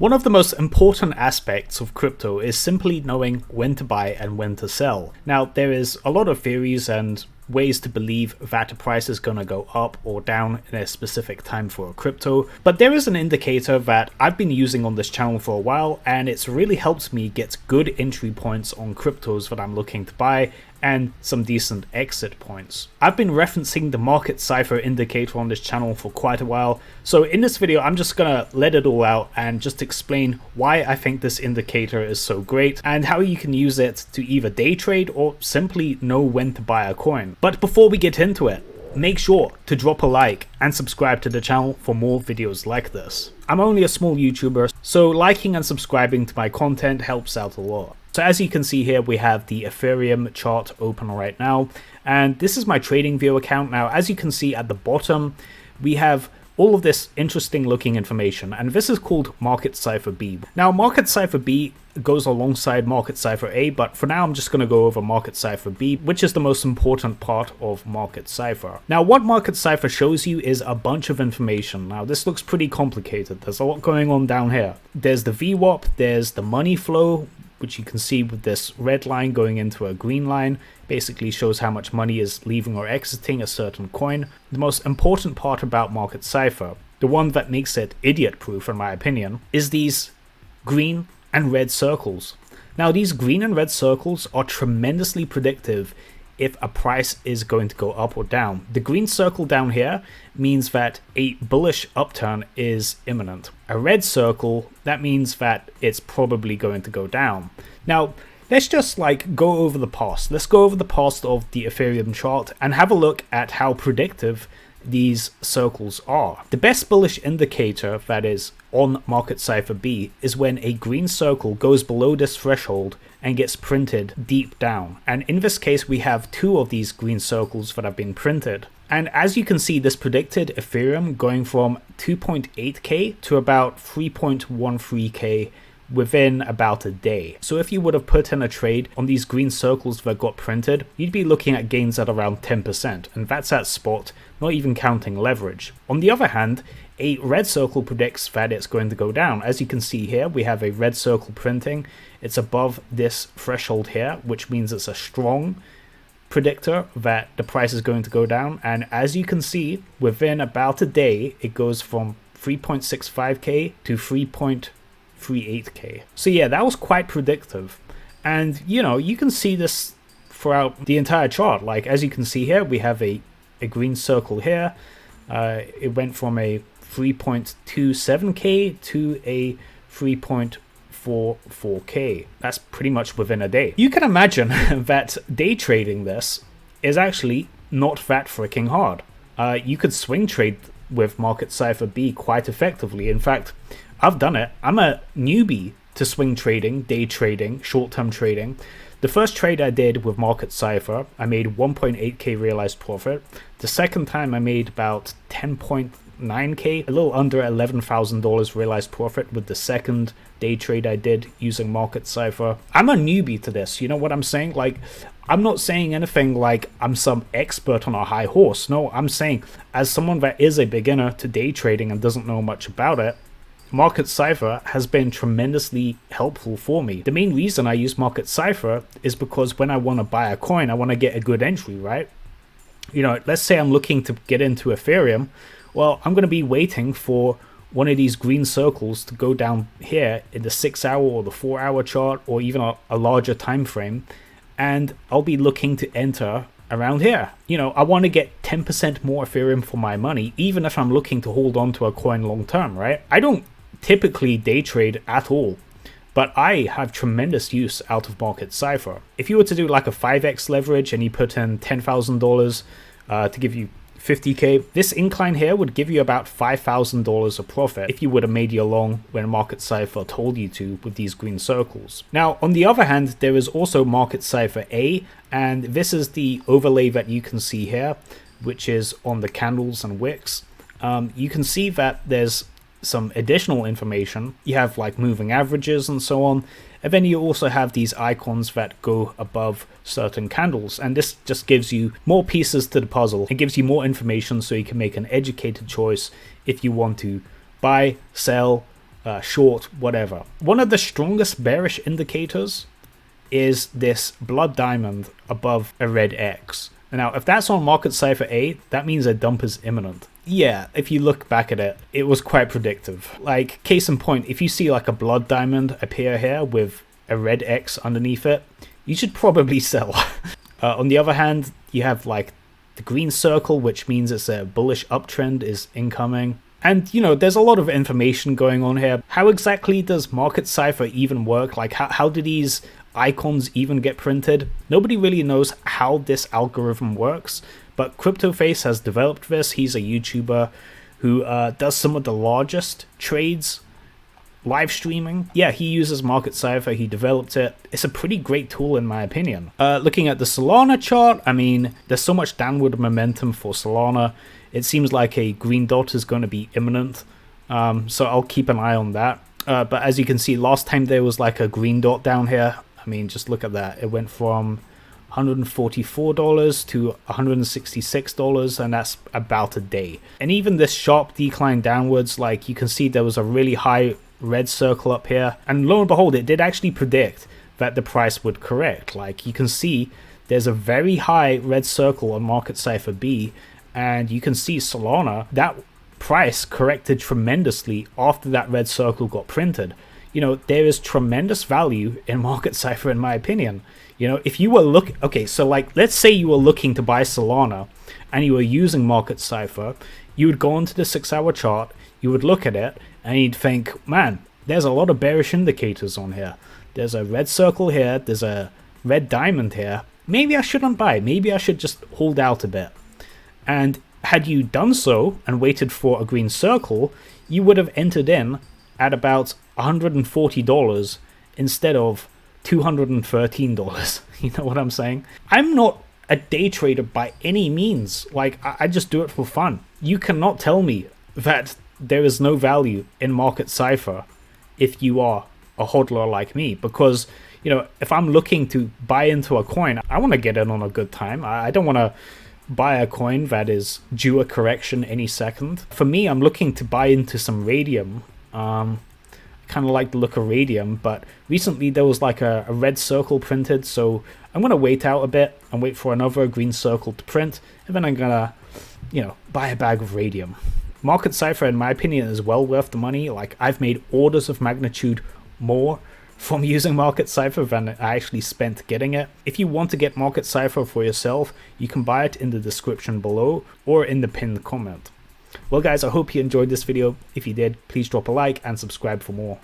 One of the most important aspects of crypto is simply knowing when to buy and when to sell. Now, there is a lot of theories and ways to believe that a price is going to go up or down in a specific time for a crypto, but there is an indicator that I've been using on this channel for a while, and it's really helped me get good entry points on cryptos that I'm looking to buy and some decent exit points. I've been referencing the Market Cipher indicator on this channel for quite a while, so in this video I'm just gonna let it all out and just explain why I think this indicator is so great and how you can use it to either day trade or simply know when to buy a coin. But before we get into it, make sure to drop a like and subscribe to the channel for more videos like this. I'm only a small YouTuber, so liking and subscribing to my content helps out a lot. So as you can see here, we have the Ethereum chart open right now, and this is my TradingView account. Now, as you can see at the bottom, we have all of this interesting looking information, and this is called Market Cipher B. Now, Market Cipher B goes alongside Market Cipher A, but for now I'm just going to go over Market Cipher B, which is the most important part of Market Cipher. Now, what Market Cipher shows you is a bunch of information. Now, this looks pretty complicated. There's a lot going on down here. There's the VWAP, there's the money flow, which you can see with this red line going into a green line, basically shows how much money is leaving or exiting a certain coin. The most important part about Market Cipher, the one that makes it idiot-proof in my opinion, is these green and red circles. Now, these green and red circles are tremendously predictive if a price is going to go up or down. The green circle down here means that a bullish upturn is imminent. A red circle, that means that it's probably going to go down. Now, let's just go over the past. Let's go over the past of the Ethereum chart and have a look at how predictive these circles are. The best bullish indicator that is on Market Cipher B is when a green circle goes below this threshold and gets printed deep down. And in this case, we have two of these green circles that have been printed. And as you can see, this predicted Ethereum going from 2.8k to about 3.13k within about a day. So if you would have put in a trade on these green circles that got printed, you'd be looking at gains at around 10%, and that's at spot, not even counting leverage. On the other hand, a red circle predicts that it's going to go down. As you can see here, we have a red circle printing. It's above this threshold here, which means it's a strong predictor that the price is going to go down. And as you can see, within about a day, it goes from 3.65k to 3.38k. So yeah, that was quite predictive. And you can see this throughout the entire chart. Like, as you can see here, we have a green circle here. It went from a 3.27k to a 3.44k. That's pretty much within a day. You can imagine that day trading this is actually not that freaking hard. You could swing trade with Market Cipher B quite effectively. In fact, I've done it. I'm a newbie to swing trading, day trading, short-term trading. The first trade I did with Market Cipher, I made 1.8k realized profit. The second time I made about 10.9k, a little under $11,000 realized profit with the second day trade I did using Market Cipher. I'm a newbie to this, you know what I'm saying? I'm not saying anything like I'm some expert on a high horse. No, I'm saying as someone that is a beginner to day trading and doesn't know much about it, Market Cipher has been tremendously helpful for me. The main reason I use Market Cipher is because when I want to buy a coin, I want to get a good entry, right? Let's say I'm looking to get into Ethereum. Well, I'm going to be waiting for one of these green circles to go down here in the 6-hour or the 4-hour chart, or even a larger time frame, and I'll be looking to enter around here. I want to get 10% more Ethereum for my money, even if I'm looking to hold on to a coin long term, right? I don't typically day trade at all, but I have tremendous use out of Market Cipher. If you were to do like a 5x leverage and you put in $10,000 to give you 50k, this incline here would give you about $5,000 of profit if you would have made your long when Market Cipher told you to with these green circles. Now, on the other hand, there is also Market Cipher A, and this is the overlay that you can see here, which is on the candles and wicks. You can see that there's some additional information. You have like moving averages and so on, and then you also have these icons that go above certain candles, and this just gives you more pieces to the puzzle. It gives you more information so you can make an educated choice if you want to buy, sell, short, whatever. One of the strongest bearish indicators is this blood diamond above a red X. Now, if that's on Market Cipher A, that means a dump is imminent. Yeah, if you look back at it, it was quite predictive. Like, case in point, if you see like a blood diamond appear here with a red X underneath it, you should probably sell. On the other hand, you have like the green circle, which means it's a bullish uptrend is incoming. And, you know, there's a lot of information going on here. How exactly does Market Cipher even work? Like, how do these icons even get printed? Nobody really knows how this algorithm works, but CryptoFace has developed this. He's a YouTuber who does some of the largest trades live streaming. Yeah, he uses Market Cipher, he developed it. It's a pretty great tool in my opinion. Looking at the Solana chart, I mean, there's so much downward momentum for Solana. It seems like a green dot is going to be imminent, so I'll keep an eye on that. But as you can see, last time there was like a green dot down here. I mean, just look at that. It went from $144 to $166, and that's about a day. And even this sharp decline downwards, like you can see there was a really high red circle up here, and lo and behold, it did actually predict that the price would correct. Like you can see there's a very high red circle on Market Cipher B, and you can see Solana, that price corrected tremendously after that red circle got printed. You know, there is tremendous value in Market Cipher in my opinion. You know, if you were okay, so like let's say you were looking to buy Solana and you were using Market Cipher, you would go onto the 6-hour chart, you would look at it, and you'd think, man, there's a lot of bearish indicators on here. There's a red circle here, there's a red diamond here. Maybe I shouldn't buy, maybe I should just hold out a bit. And had you done so and waited for a green circle, you would have entered in at about $140 instead of $213. You know what I'm saying? I'm not a day trader by any means. Like, I just do it for fun. You cannot tell me that there is no value in Market Cipher if you are a hodler like me, because, you know, if I'm looking to buy into a coin, I want to get in on a good time. I don't want to buy a coin that is due a correction any second. For me, I'm looking to buy into some radium. Kind of like the look of radium, but recently there was like a red circle printed, so I'm gonna wait out a bit and wait for another green circle to print, and then I'm gonna, you know, buy a bag of radium. Market Cipher, in my opinion, is well worth the money. Like, I've made orders of magnitude more from using Market Cipher than I actually spent getting it. If you want to get Market Cipher for yourself, you can buy it in the description below or in the pinned comment. Well guys, I hope you enjoyed this video. If you did, please drop a like and subscribe for more.